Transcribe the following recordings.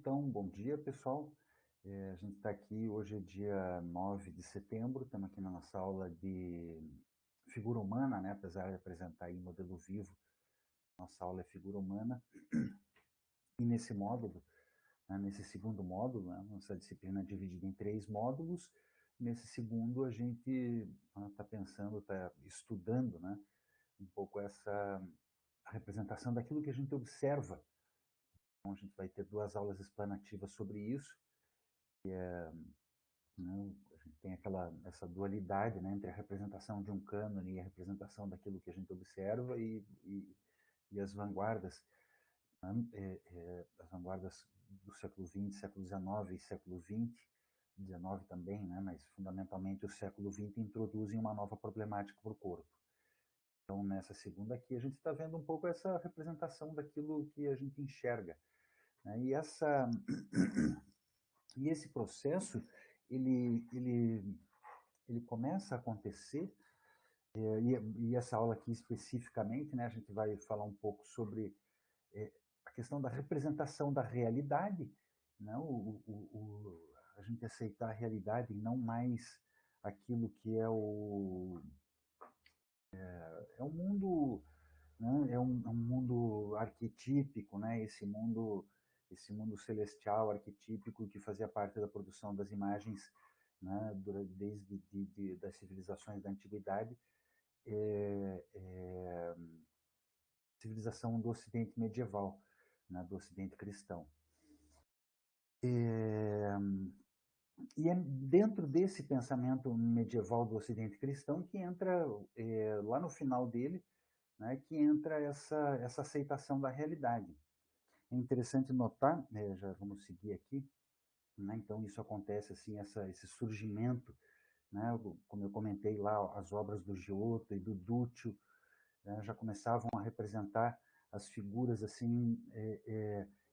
Então, bom dia, pessoal. A gente está aqui, hoje é dia 9 de setembro, estamos aqui na nossa aula de figura humana, né? Apesar de apresentar aí modelo vivo, nossa aula é figura humana. E nesse módulo, né, nesse segundo módulo, né, nossa disciplina é dividida em 3 módulos. Nesse segundo, a gente está pensando, está estudando, né, um pouco essa representação daquilo que a gente observa. Então, a gente vai ter 2 aulas explanativas sobre isso. Né? A gente tem essa dualidade, né, entre a representação de um cânone e a representação daquilo que a gente observa e as vanguardas, né, as vanguardas do século XX, século XIX e século XX, XIX também, né, mas fundamentalmente o século XX introduzem uma nova problemática para o corpo. Então, nessa segunda aqui, a gente está vendo um pouco essa representação daquilo que a gente enxerga, né, e esse processo, ele começa a acontecer, e essa aula aqui especificamente, né, a gente vai falar um pouco sobre a questão da representação da realidade, né, a gente aceitar a realidade e não mais aquilo que é um mundo, né, é um mundo arquetípico, né, esse mundo celestial arquetípico que fazia parte da produção das imagens, né, desde das civilizações da antiguidade, civilização do Ocidente medieval, né, do Ocidente cristão. E é dentro desse pensamento medieval do Ocidente cristão que entra, lá no final dele, né, que entra essa aceitação da realidade. É interessante notar, já vamos seguir aqui, né, então isso acontece assim, esse surgimento, né, como eu comentei lá, as obras do Giotto e do Duccio, né, já começavam a representar as figuras assim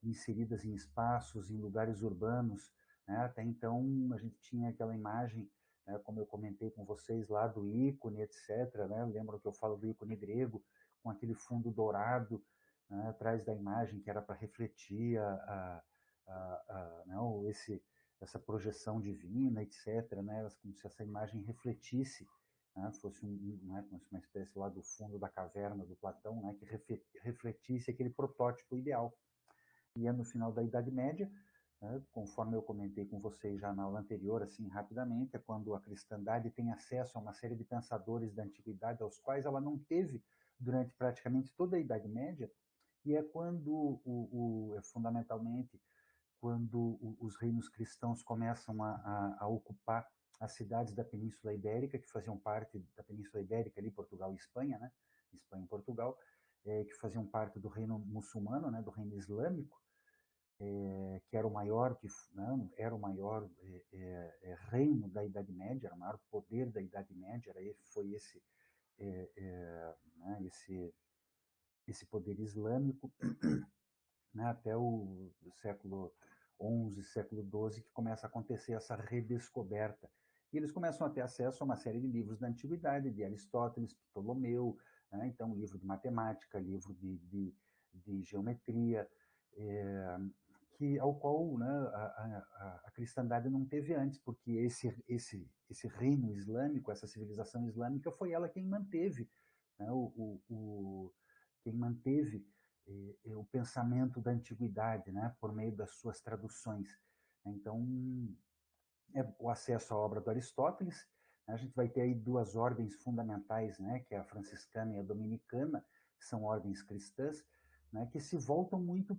inseridas em espaços, em lugares urbanos, né? Até então a gente tinha aquela imagem, né, como eu comentei com vocês lá do ícone, etc. Né? Lembram que eu falo do ícone grego com aquele fundo dourado, né, atrás da imagem que era para refletir não, essa projeção divina, etc. Né? Como se essa imagem refletisse, né, fosse né, uma espécie lá do fundo da caverna do Platão, né, que refletisse aquele protótipo ideal. E é no final da Idade Média, né, conforme eu comentei com vocês já na aula anterior, assim, rapidamente, é quando a cristandade tem acesso a uma série de pensadores da antiguidade aos quais ela não teve durante praticamente toda a Idade Média, e é quando, fundamentalmente, quando os reinos cristãos começam a ocupar as cidades da Península Ibérica, que faziam parte da Península Ibérica, ali Portugal e Espanha, né? Espanha e Portugal, que faziam parte do reino muçulmano, né? Do reino islâmico, que era o maior, era o maior reino da Idade Média, era o maior poder da Idade Média, foi né? esse poder islâmico, né? Até o século XI, século XII, que começa a acontecer essa redescoberta. E eles começam a ter acesso a uma série de livros da antiguidade, de Aristóteles, Ptolomeu, né? Então livro de matemática, livro de geometria, ao qual, né, a cristandade não teve antes, porque esse reino islâmico, essa civilização islâmica, foi ela quem manteve, né, quem manteve o pensamento da antiguidade, né, por meio das suas traduções. Então, o acesso à obra do Aristóteles, né, a gente vai ter aí 2 ordens fundamentais, né, que é a franciscana e a dominicana, que são ordens cristãs, né, que se voltam muito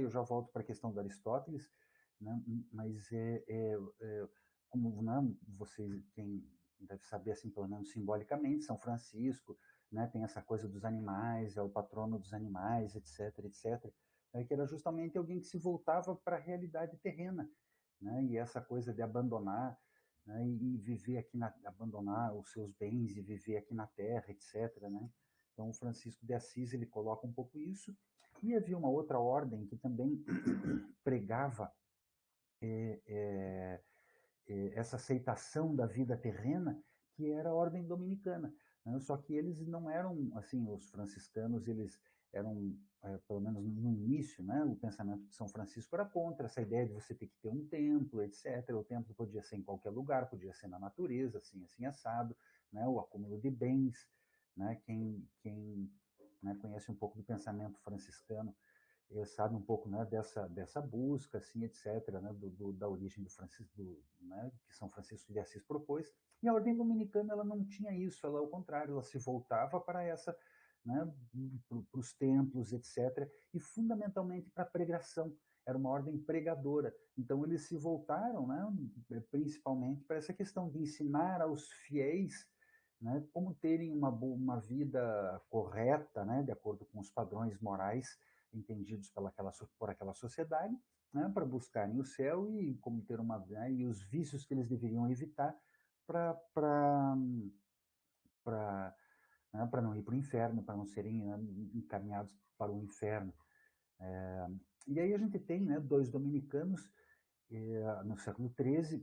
eu já volto para a questão do Aristóteles, né, mas como, né, vocês, quem deve saber, assim, pelo menos simbolicamente, São Francisco, né, tem essa coisa dos animais, é o patrono dos animais, etc., etc., né, que era justamente alguém que se voltava para a realidade terrena, né, e essa coisa de abandonar, né, e viver aqui, abandonar os seus bens e viver aqui na terra, etc., né. Então, o Francisco de Assis, ele coloca um pouco isso. E havia uma outra ordem que também pregava essa aceitação da vida terrena, que era a ordem dominicana, né? Só que eles não eram, assim, os franciscanos, eles eram pelo menos no início, né, o pensamento de São Francisco era contra essa ideia de você ter que ter um templo, etc. O templo podia ser em qualquer lugar, podia ser na natureza, assim assado, né, o acúmulo de bens, né, quem né, conhece um pouco do pensamento franciscano sabe um pouco, né, dessa busca, assim, etc., né, da origem né, que São Francisco de Assis propôs. E a ordem dominicana ela não tinha isso, ela ao contrário, ela se voltava para essa, né, para os templos, etc., e fundamentalmente para a pregação. Era uma ordem pregadora. Então eles se voltaram, né, principalmente para essa questão de ensinar aos fiéis, né, como terem uma vida correta, né, de acordo com os padrões morais entendidos por aquela sociedade, né, para buscarem o céu e como ter uma, né, e os vícios que eles deveriam evitar para né, não ir para o inferno, para não serem, né, encaminhados para o inferno. E aí a gente tem, né, dois dominicanos no século XIII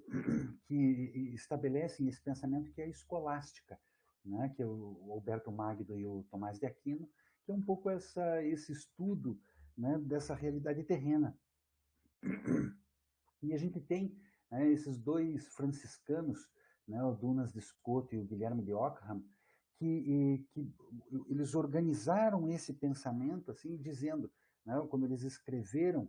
que estabelecem esse pensamento que é a escolástica, né, que é o Alberto Magno e o Tomás de Aquino, que é um pouco esse estudo, né, dessa realidade terrena. E a gente tem, né, esses dois franciscanos, né, o Dunas de Escoto e o Guilherme de Ockham, que eles organizaram esse pensamento assim, dizendo, né, quando eles escreveram,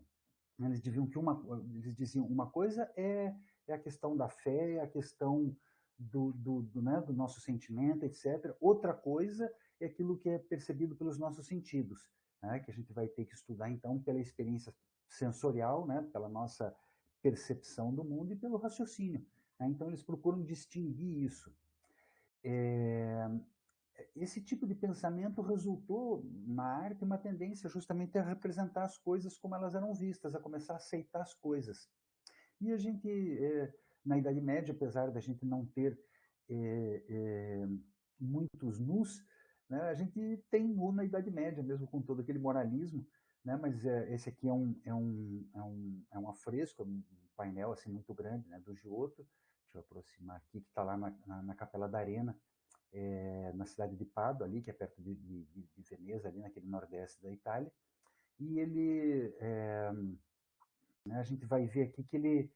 eles diziam uma coisa é a questão da fé, é a questão né, do nosso sentimento, etc. Outra coisa é aquilo que é percebido pelos nossos sentidos, né, que a gente vai ter que estudar então pela experiência sensorial, né, pela nossa percepção do mundo e pelo raciocínio. Né? Então eles procuram distinguir isso. Esse tipo de pensamento resultou na arte uma tendência justamente a representar as coisas como elas eram vistas, a começar a aceitar as coisas. E a gente, na Idade Média, apesar da gente não ter muitos nus, né, a gente tem nu na Idade Média, mesmo com todo aquele moralismo, né, mas esse aqui é um afresco, um painel assim muito grande, né, do Giotto. Deixa eu aproximar aqui, que está lá na Capela da Arena, na cidade de Pádua, ali, que é perto de Veneza, ali naquele nordeste da Itália. E ele, né, a gente vai ver aqui que ele,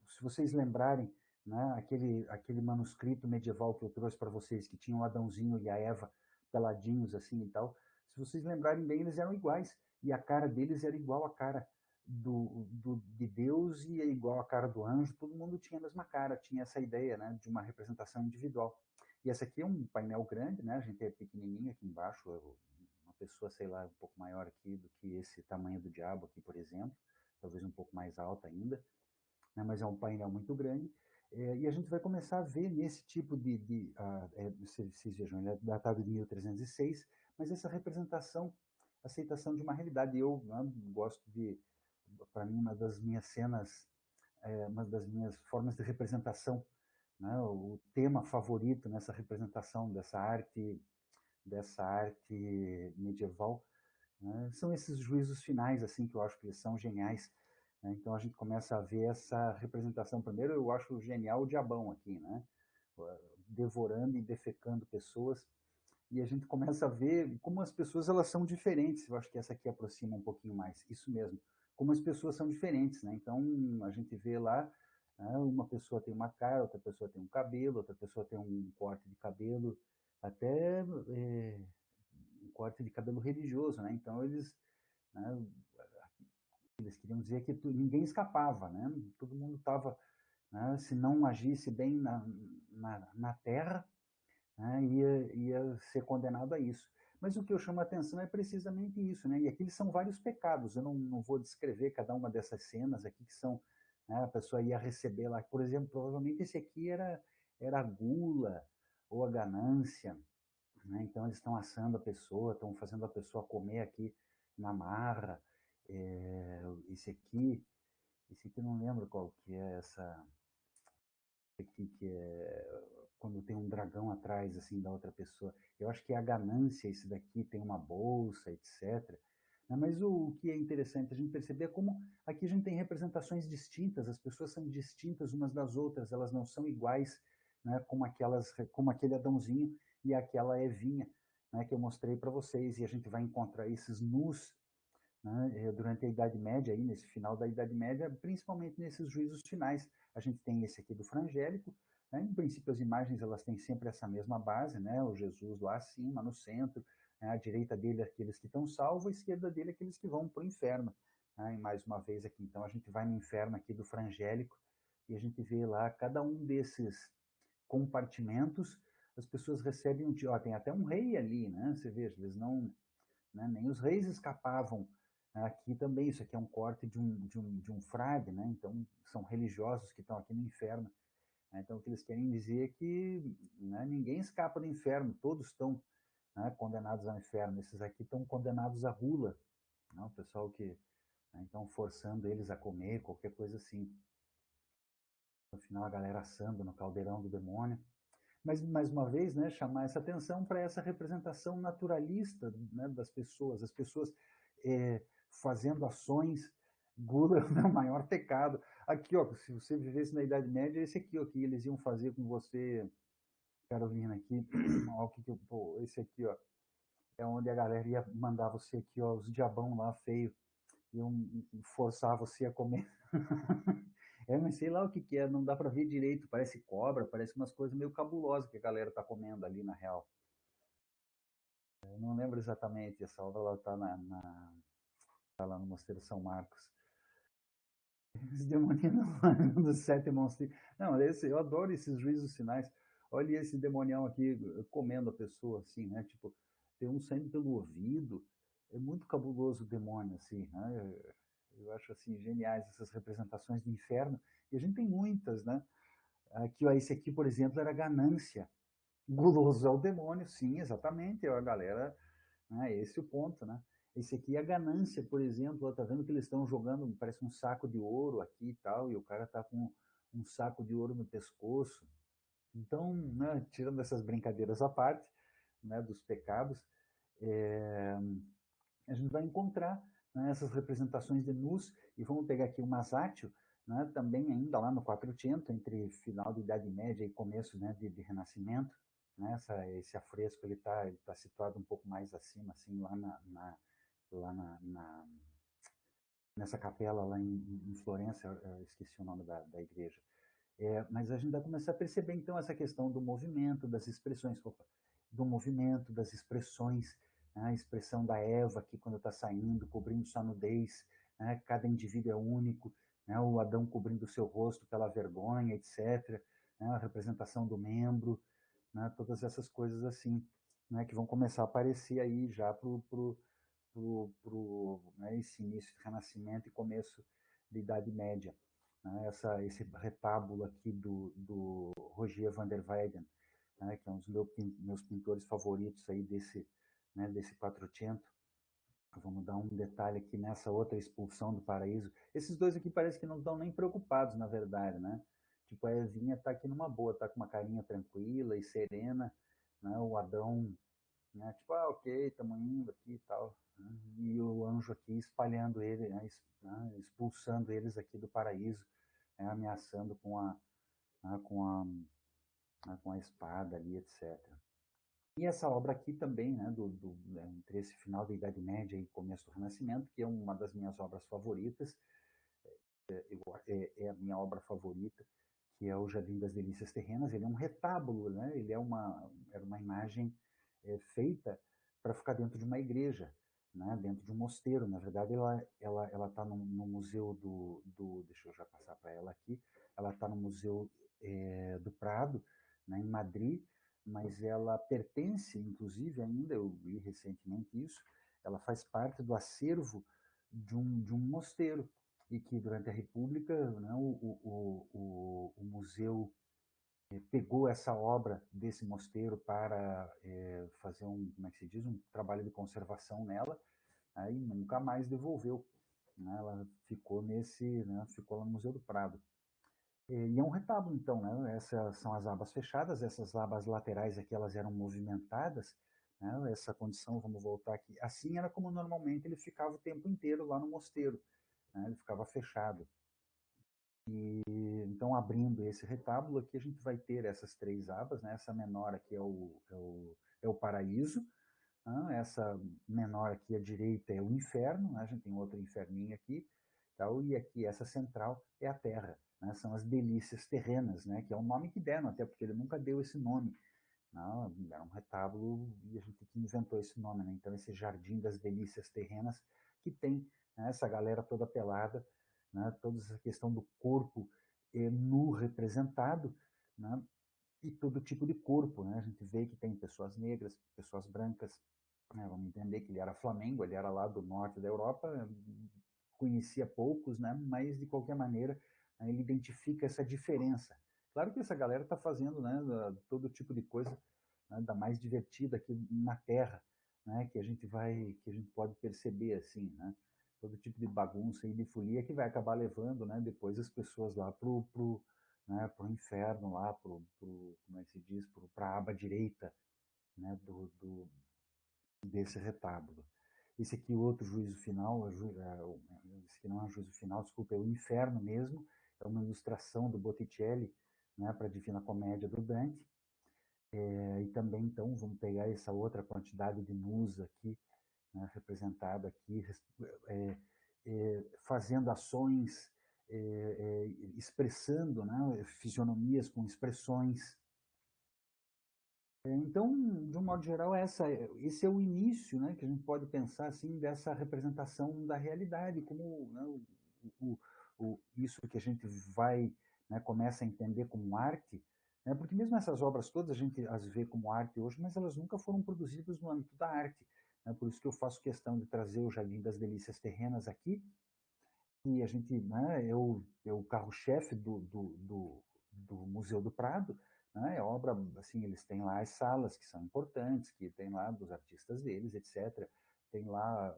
se vocês lembrarem, né, aquele manuscrito medieval que eu trouxe para vocês, que tinha o Adãozinho e a Eva peladinhos assim e tal, se vocês lembrarem bem, eles eram iguais, e a cara deles era igual à cara de Deus e é igual à cara do anjo, todo mundo tinha a mesma cara, tinha essa ideia, né, de uma representação individual. E essa aqui é um painel grande, né, a gente é pequenininho aqui embaixo, uma pessoa, sei lá, um pouco maior aqui do que esse tamanho do diabo aqui, por exemplo, talvez um pouco mais alta ainda, né, mas é um painel muito grande. E a gente vai começar a ver nesse tipo vocês vejam, ele é datado de 1306, mas essa representação, aceitação de uma realidade. Eu, né, gosto para mim, uma das minhas cenas, uma das minhas formas de representação, né, o tema favorito nessa representação dessa arte medieval, né, são esses juízos finais, assim, que eu acho que eles são geniais. Né? Então a gente começa a ver essa representação. Primeiro, eu acho genial o diabão aqui, né? Devorando e defecando pessoas. E a gente começa a ver como as pessoas elas são diferentes. Eu acho que essa aqui aproxima um pouquinho mais. Isso mesmo. Como as pessoas são diferentes, né? Então a gente vê lá, né, uma pessoa tem uma cara, outra pessoa tem um cabelo, outra pessoa tem um corte de cabelo, até um corte de cabelo religioso, né? Então né, eles queriam dizer que ninguém escapava, né? Todo mundo estava, né, se não agisse bem na terra, né, ia ser condenado a isso. Mas o que eu chamo a atenção é precisamente isso, né? E aqui são vários pecados. Eu não vou descrever cada uma dessas cenas aqui que são, né, a pessoa ia receber lá, por exemplo, provavelmente esse aqui era a gula ou a ganância, né? Então eles estão assando a pessoa, estão fazendo a pessoa comer aqui na marra. É, esse aqui eu não lembro qual que é essa aqui que é quando tem um dragão atrás assim da outra pessoa. Eu acho que é a ganância esse daqui, tem uma bolsa, etc. Mas o que é interessante a gente perceber é como aqui a gente tem representações distintas, as pessoas são distintas umas das outras, elas não são iguais, né, como aquele Adãozinho e aquela Evinha. né, que eu mostrei para vocês, e a gente vai encontrar esses nus, né, durante a Idade Média, aí, nesse final da Idade Média, principalmente nesses juízos finais. A gente tem esse aqui do frangélico, né, em princípio as imagens elas têm sempre essa mesma base, né, o Jesus lá acima, no centro, né, à direita dele aqueles que estão salvos, à esquerda dele aqueles que vão para o inferno. Né, e mais uma vez aqui, então a gente vai no inferno aqui do frangélico, e a gente vê lá cada um desses compartimentos, as pessoas recebem tem até um rei ali, né? Você veja, eles não, né, nem os reis escapavam. Aqui também, isso aqui é um corte de um frade, né? Então, são religiosos que estão aqui no inferno. Né? Então, o que eles querem dizer é que, né, ninguém escapa do inferno, todos estão, né, condenados ao inferno. Esses aqui estão condenados à rula, né? O pessoal que, né, então, forçando eles a comer, qualquer coisa assim. No final, a galera assando no caldeirão do demônio. Mas, mais uma vez, né, chamar essa atenção para essa representação naturalista, né, das pessoas, as pessoas fazendo ações. Gula é o meu maior pecado. Aqui, ó, se você vivesse na Idade Média, esse aqui, ó, que eles iam fazer com você, Carolina, aqui, ó, pô, esse aqui, ó, é onde a galera ia mandar você aqui, ó, os diabão lá feio, iam forçar você a comer. Mas sei lá o que que é, não dá para ver direito, parece cobra, parece umas coisas meio cabulosas que a galera tá comendo ali na real. Eu não lembro exatamente, essa obra ela tá tá lá no Mosteiro São Marcos. Esse demoniano dos 7 monstros. Não, eu adoro esses juízos finais. Olha esse demonião aqui comendo a pessoa, assim, né? Tipo, tem um saindo pelo ouvido. É muito cabuloso o demônio, assim, né? Eu acho, assim, geniais essas representações do inferno. E a gente tem muitas, né? Aqui, ó, esse aqui, por exemplo, era ganância. Guloso é o demônio, sim, exatamente. A galera, né? Esse é o ponto, né? Esse aqui é a ganância, por exemplo. Ó, tá vendo que eles estão jogando, parece um saco de ouro aqui e tal, e o cara tá com um saco de ouro no pescoço. Então, né, tirando essas brincadeiras à parte, né, dos pecados, é, a gente vai encontrar, né, essas representações de nus, e vamos pegar aqui o Masaccio, né, também ainda lá no 400, entre final da Idade Média e começo, né, de Renascimento. Né, esse afresco ele tá situado um pouco mais acima, assim, lá nessa capela lá em Florença, eu esqueci o nome da igreja. Mas a gente vai começar a perceber, então, essa questão do movimento, das expressões, do movimento, das expressões, né? A expressão da Eva aqui quando está saindo, cobrindo sua nudez, né? Cada indivíduo é único, né? O Adão cobrindo o seu rosto pela vergonha, etc. Né? A representação do membro, né? Todas essas coisas assim, né? Que vão começar a aparecer aí já né? Esse início do Renascimento e começo da Idade Média. Né? Esse retábulo aqui do Rogier van der Weyden, né? Que é um dos meus pintores favoritos aí né? Desse Quattrocento. Vamos dar um detalhe aqui nessa outra expulsão do paraíso. Esses dois aqui parece que não estão nem preocupados, na verdade, né? Tipo, a Evinha tá aqui numa boa, tá com uma carinha tranquila e serena, né? O Adão, né? Tipo, ok, estamos indo aqui e tal. Né? E o anjo aqui espalhando ele, né? Expulsando eles aqui do paraíso, né? Ameaçando né? Com a espada ali, etc. E essa obra aqui também, né? Né, entre esse final da Idade Média e começo do Renascimento, que é uma das minhas obras favoritas, é a minha obra favorita, que é o Jardim das Delícias Terrenas. Ele é um retábulo, né? Era uma imagem feita para ficar dentro de uma igreja, né? Dentro de um mosteiro. Na verdade, ela está no museu deixa eu já passar para ela aqui, ela está no museu do Prado, né? Em Madrid, mas ela pertence, inclusive, ainda, eu li recentemente isso, ela faz parte do acervo de um mosteiro, e que durante a República, né, o museu pegou essa obra desse mosteiro para fazer como é que se diz, um trabalho de conservação nela, aí nunca mais devolveu. Né, ela ficou ficou lá no Museu do Prado. E é um retábulo, então, né? Essas são as abas fechadas, essas abas laterais aqui, elas eram movimentadas, né? Essa condição, vamos voltar aqui. Assim era como normalmente ele ficava o tempo inteiro lá no mosteiro, né? Ele ficava fechado. E então, abrindo esse retábulo aqui, a gente vai ter essas três abas, né? Essa menor aqui é o paraíso, Essa menor aqui à direita é o inferno, né? A gente tem outro inferninho aqui, tal, e aqui essa central é a terra, né? São as delícias terrenas, né? Que é o nome que deram, até porque ele nunca deu esse nome. Não, era um retábulo e a gente que inventou esse nome, né? Então, esse Jardim das Delícias Terrenas, que tem, né, essa galera toda pelada, né? Toda essa questão do corpo nu representado, né? E todo tipo de corpo, né? A gente vê que tem pessoas negras, pessoas brancas, né? Vamos entender que ele era flamengo, ele era lá do norte da Europa, conhecia poucos, né? Mas de qualquer maneira ele identifica essa diferença. Claro que essa galera está fazendo, né, todo tipo de coisa, né, da mais divertida aqui na Terra, né, que a gente pode perceber assim, né, todo tipo de bagunça e de folia que vai acabar levando, né, depois as pessoas lá pro inferno lá, como é que se diz, para a aba direita, né, desse retábulo. Esse aqui, o outro juízo final, esse aqui não é um juízo final, desculpa, é o inferno mesmo, é uma ilustração do Botticelli, né, para a Divina Comédia do Dante. E também, então, vamos pegar essa outra quantidade de nus aqui, né, representada aqui, fazendo ações, expressando, né, fisionomias com expressões. Então, de um modo geral, esse é o início, né, que a gente pode pensar assim dessa representação da realidade, como, né, o, isso que a gente vai, né, começa a entender como arte, né, porque mesmo essas obras todas a gente as vê como arte hoje, mas elas nunca foram produzidas no âmbito da arte. Né, por isso que eu faço questão de trazer o Jardim das Delícias Terrenas aqui, e a gente, né, é o carro-chefe do Museu do Prado, né, é obra, assim, eles têm lá as salas que são importantes, que tem lá dos artistas deles, etc. Tem lá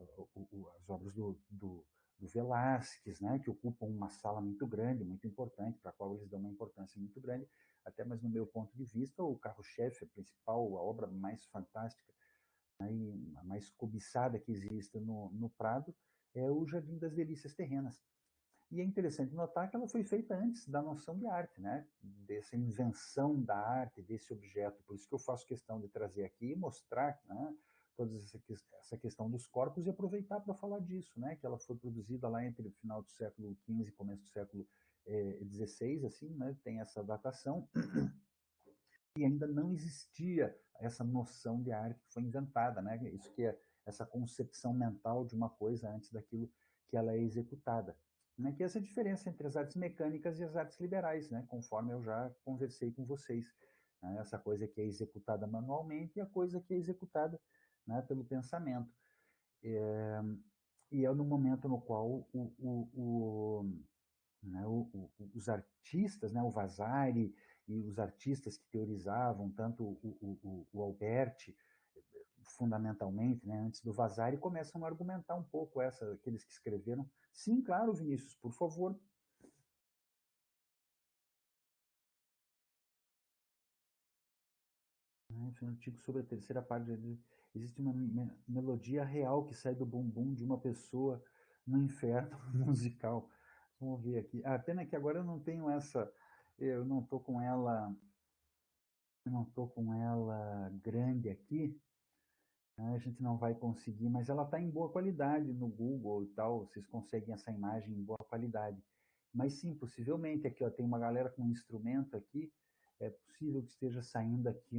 as obras do Velázquez, né, que ocupam uma sala muito grande, muito importante, para a qual eles dão uma importância muito grande, até mas no meu ponto de vista, o carro-chefe, a principal, a obra mais fantástica, né, e a mais cobiçada que existe no Prado, é o Jardim das Delícias Terrenas. E é interessante notar que ela foi feita antes da noção de arte, né? Dessa invenção da arte, desse objeto. Por isso que eu faço questão de trazer aqui e mostrar, né, toda essa questão dos corpos e aproveitar para falar disso, né? Que ela foi produzida lá entre o final do século XV e começo do século XVI, assim, né? Tem essa datação. E ainda não existia essa noção de arte que foi inventada, né? Isso que é essa concepção mental de uma coisa antes daquilo que ela é executada. Né? Que é essa diferença entre as artes mecânicas e as artes liberais, né? Conforme eu já conversei com vocês. Né? Essa coisa que é executada manualmente e a coisa que é executada, né, pelo pensamento. E é no momento no qual né, os artistas, né, o Vasari e os artistas que teorizavam, tanto o Alberti, fundamentalmente, né, antes do Vasari, começam a argumentar um pouco aqueles que escreveram. Sim, claro, Vinícius, por favor. Um artigo sobre a terceira parte. Existe uma melodia real que sai do bumbum de uma pessoa no inferno musical. Vamos ver aqui. A pena que agora eu não tenho essa. Eu não estou com ela. Eu não estou com ela grande aqui, né? A gente não vai conseguir, mas ela está em boa qualidade no Google e tal, vocês conseguem essa imagem em boa qualidade. Mas sim, possivelmente aqui ó, tem uma galera com um instrumento aqui, é possível que esteja saindo aqui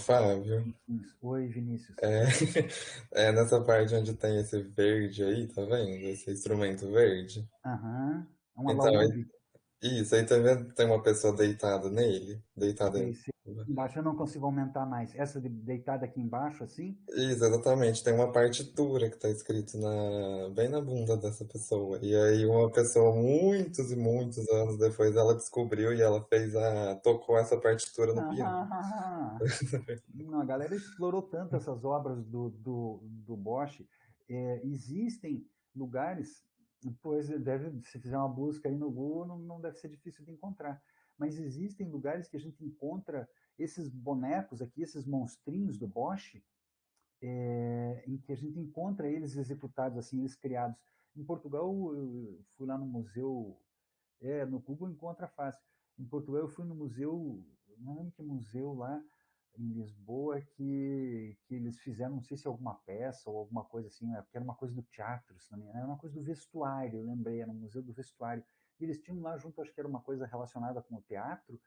Fábio, Oi, Vinícius. é, é nessa parte onde tem esse verde aí, tá vendo? Esse instrumento verde. Aham, é um Então, alaúde. isso aí tá vendo? Tem uma pessoa deitada nele, deitada. Esse embaixo eu não consigo aumentar mais. Essa deitada aqui embaixo, assim, Isso, exatamente. Tem uma partitura que tá escrito bem na bunda dessa pessoa. E aí uma pessoa, muitos e muitos anos depois, ela descobriu e ela tocou essa partitura no piano. não, a galera explorou tanto essas obras do Bosch. Existem lugares, pois se fizer uma busca aí no Google, não deve ser difícil de encontrar. Mas existem lugares que a gente encontra esses bonecos aqui, esses monstrinhos do Bosch, em que a gente encontra eles executados assim, eles criados. Em Portugal, eu fui lá no museu, no Google encontra fácil. Em Portugal, eu fui no museu, não lembro que museu lá, em Lisboa que eles fizeram, não sei se alguma peça ou alguma coisa assim, né, porque era uma coisa do teatro, se não me engano, era uma coisa do vestuário, eu lembrei, era um museu do vestuário. E eles tinham lá junto, acho que era uma coisa relacionada com o teatro,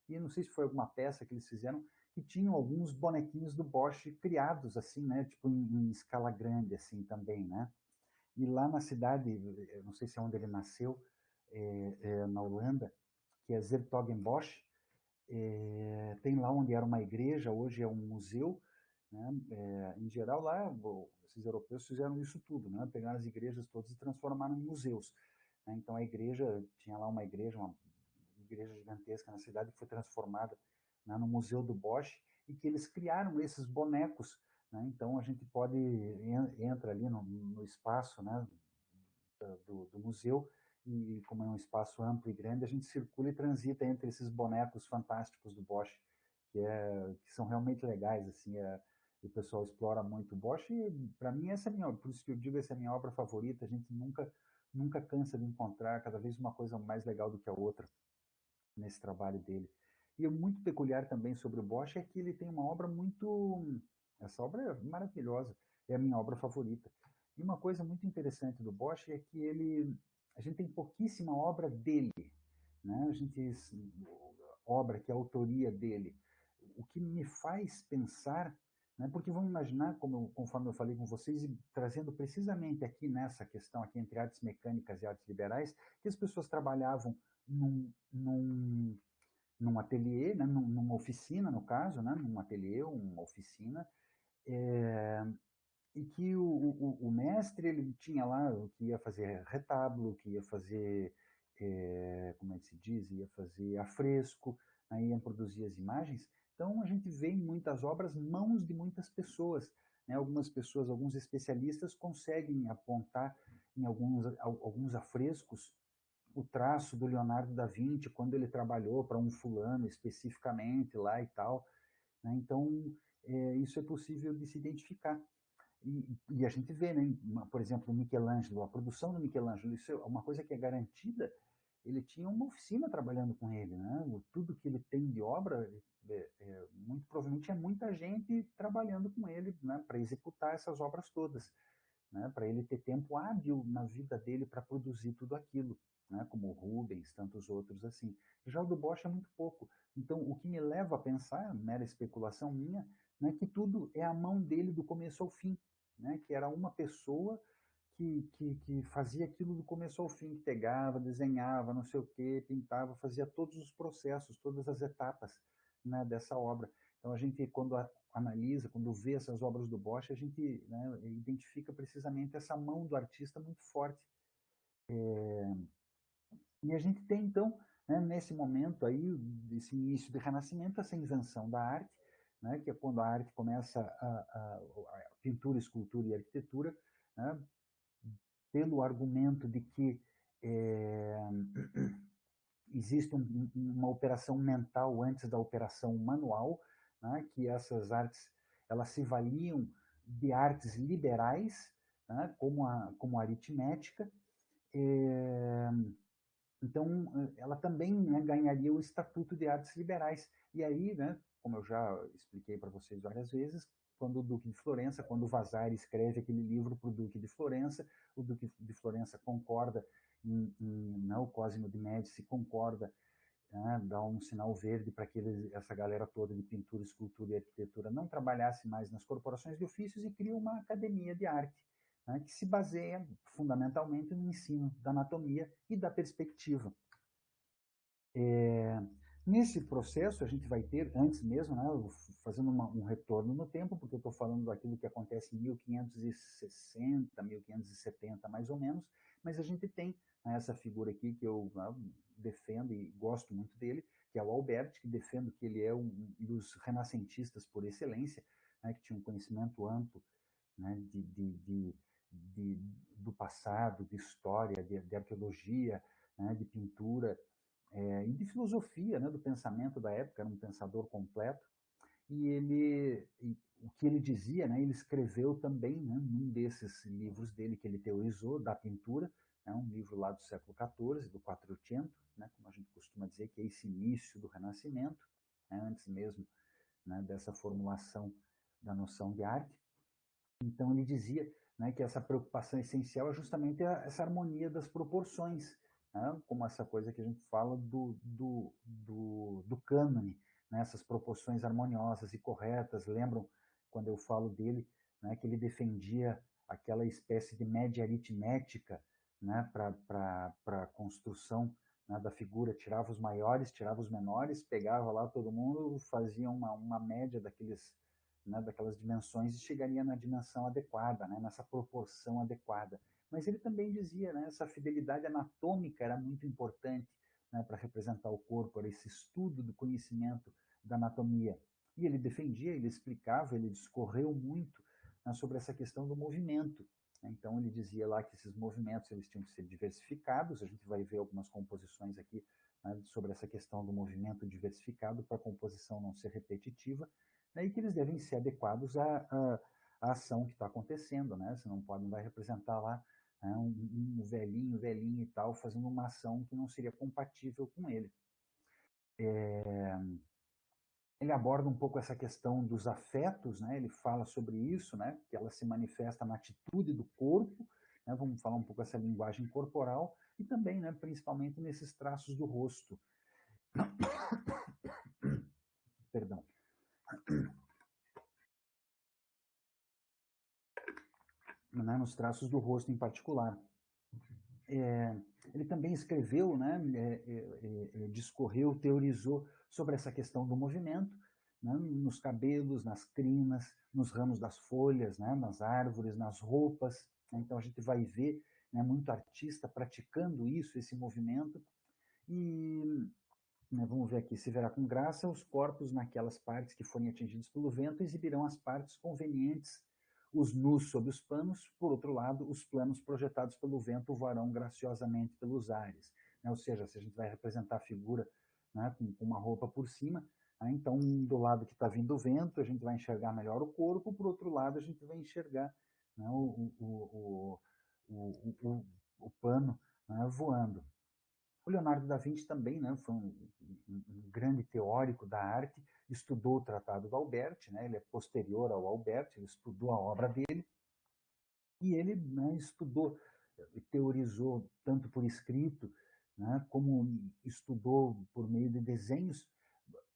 e não sei se foi alguma peça que eles fizeram, que tinham alguns bonequinhos do Bosch criados assim, né, tipo em escala grande assim também, né? E lá na cidade, eu não sei se é onde ele nasceu, na Holanda, que é 's-Hertogenbosch, tem lá onde era uma igreja, hoje é um museu, né? Em geral lá, esses europeus fizeram isso tudo, né? Pegaram as igrejas todas e transformaram em museus, né? Então a igreja, tinha lá uma igreja gigantesca na cidade que foi transformada, né, no Museu do Bosch, e que eles criaram esses bonecos, né? Então a gente pode entra ali no espaço, né, do museu, e como é um espaço amplo e grande, a gente circula e transita entre esses bonecos fantásticos do Bosch, que são realmente legais, assim, o pessoal explora muito o Bosch, e para mim essa é minha, por isso que eu digo, essa é a minha obra favorita, a gente nunca cansa de encontrar cada vez uma coisa mais legal do que a outra nesse trabalho dele. E o muito peculiar também sobre o Bosch é que ele tem uma obra muito. Essa obra é maravilhosa, é a minha obra favorita. E uma coisa muito interessante do Bosch é que a gente tem pouquíssima obra dele, né? A gente obra que é a autoria dele, o que me faz pensar, né? Porque vamos imaginar, conforme eu falei com vocês, e trazendo precisamente aqui nessa questão aqui entre artes mecânicas e artes liberais, que as pessoas trabalhavam num ateliê, né? Numa oficina, no caso, né? Num ateliê, uma oficina, é, e que o mestre ele tinha lá o que ia fazer retábulo, que ia fazer, como é que se diz, ia fazer afresco, aí ia produzir as imagens. Então a gente vê em muitas obras mãos de muitas pessoas, né? Algumas pessoas, alguns especialistas conseguem apontar em alguns afrescos o traço do Leonardo da Vinci quando ele trabalhou para um fulano especificamente lá e tal, né? Então isso é possível de se identificar. E a gente vê, né, por exemplo, o Michelangelo, a produção do Michelangelo, isso é uma coisa que é garantida. Ele tinha uma oficina trabalhando com ele, né? Tudo que ele tem de obra, muito provavelmente é muita gente trabalhando com ele, né, para executar essas obras todas, né, para ele ter tempo hábil na vida dele para produzir tudo aquilo, né, como o Rubens, tantos outros assim. Já o do Bosch é muito pouco. Então, o que me leva a pensar, mera especulação minha, né, que tudo é a mão dele do começo ao fim, né, que era uma pessoa que fazia aquilo do começo ao fim, que pegava, desenhava, não sei o quê, pintava, fazia todos os processos, todas as etapas, né, dessa obra. Então a gente, quando analisa, quando vê essas obras do Bosch, a gente, né, identifica precisamente essa mão do artista muito forte. E a gente tem, então, né, nesse momento aí, esse início do Renascimento, essa invenção da arte, né, que é quando a arte começa a pintura, escultura e arquitetura, né, pelo argumento de que existe uma operação mental antes da operação manual, né, que essas artes elas se valiam de artes liberais, né, como a aritmética. É, então, ela também, né, ganharia o estatuto de artes liberais. E aí, né, como eu já expliquei para vocês várias vezes, quando o Duque de Florença, quando o Vasari escreve aquele livro para o Duque de Florença, o Duque de Florença concorda, não, o Cosimo de Médici concorda, né, dá um sinal verde para que essa galera toda de pintura, escultura e arquitetura não trabalhasse mais nas corporações de ofícios e cria uma academia de arte, né, que se baseia fundamentalmente no ensino da anatomia e da perspectiva. Nesse processo, a gente vai ter, antes mesmo, né, fazendo um retorno no tempo, porque eu estou falando daquilo que acontece em 1560, 1570, mais ou menos, mas a gente tem, né, essa figura aqui que eu, né, defendo e gosto muito dele, que é o Alberti, que defendo que ele é um dos renascentistas por excelência, né, que tinha um conhecimento amplo, né, do passado, de história, de arqueologia, né, de pintura, e de filosofia, né, do pensamento da época, era um pensador completo, o que ele dizia, né, ele escreveu também, né, num desses livros dele que ele teorizou, da pintura, né, um livro lá do século XIV, do Quattrocento, né, como a gente costuma dizer, que é esse início do Renascimento, né, antes mesmo, né, dessa formulação da noção de arte. Então ele dizia, né, que essa preocupação essencial é justamente essa harmonia das proporções, né, como essa coisa que a gente fala do cânone, né, essas proporções harmoniosas e corretas. Lembram quando eu falo dele, né, que ele defendia aquela espécie de média aritmética, né, para a construção, né, da figura, tirava os maiores, tirava os menores, pegava lá todo mundo, fazia uma média daqueles, né, daquelas dimensões e chegaria na dimensão adequada, né, nessa proporção adequada. Mas ele também dizia, né, essa fidelidade anatômica era muito importante, né, para representar o corpo, era esse estudo do conhecimento da anatomia. E ele defendia, ele explicava, ele discorreu muito, né, sobre essa questão do movimento. Então ele dizia lá que esses movimentos eles tinham que ser diversificados. A gente vai ver algumas composições aqui, né, sobre essa questão do movimento diversificado para a composição não ser repetitiva, né, e que eles devem ser adequados à ação que está acontecendo, né? Você não pode, não vai representar lá, né, um velhinho e tal, fazendo uma ação que não seria compatível com ele. Ele aborda um pouco essa questão dos afetos, né? Ele fala sobre isso, né? Que ela se manifesta na atitude do corpo, né? Vamos falar um pouco essa linguagem corporal e também, né, principalmente nesses traços do rosto. Perdão. Né, nos traços do rosto em particular. Ele também escreveu, né, discorreu, teorizou sobre essa questão do movimento, né, nos cabelos, nas crinas, nos ramos das folhas, né, nas árvores, nas roupas. Então a gente vai ver, né, muito artista praticando isso, esse movimento. E, né, vamos ver aqui, se verá com graça os corpos naquelas partes que forem atingidos pelo vento exibirão as partes convenientes, os nus sob os panos, por outro lado, os planos projetados pelo vento voarão graciosamente pelos ares. Né? Ou seja, se a gente vai representar a figura, né, com uma roupa por cima, né, então do lado que está vindo o vento, a gente vai enxergar melhor o corpo, por outro lado, a gente vai enxergar, né, o pano, né, voando. O Leonardo da Vinci também, né, foi um grande teórico da arte, estudou o Tratado do Alberti, né, ele é posterior ao Alberti, ele estudou a obra dele, e ele, né, estudou, teorizou tanto por escrito, né, como estudou por meio de desenhos,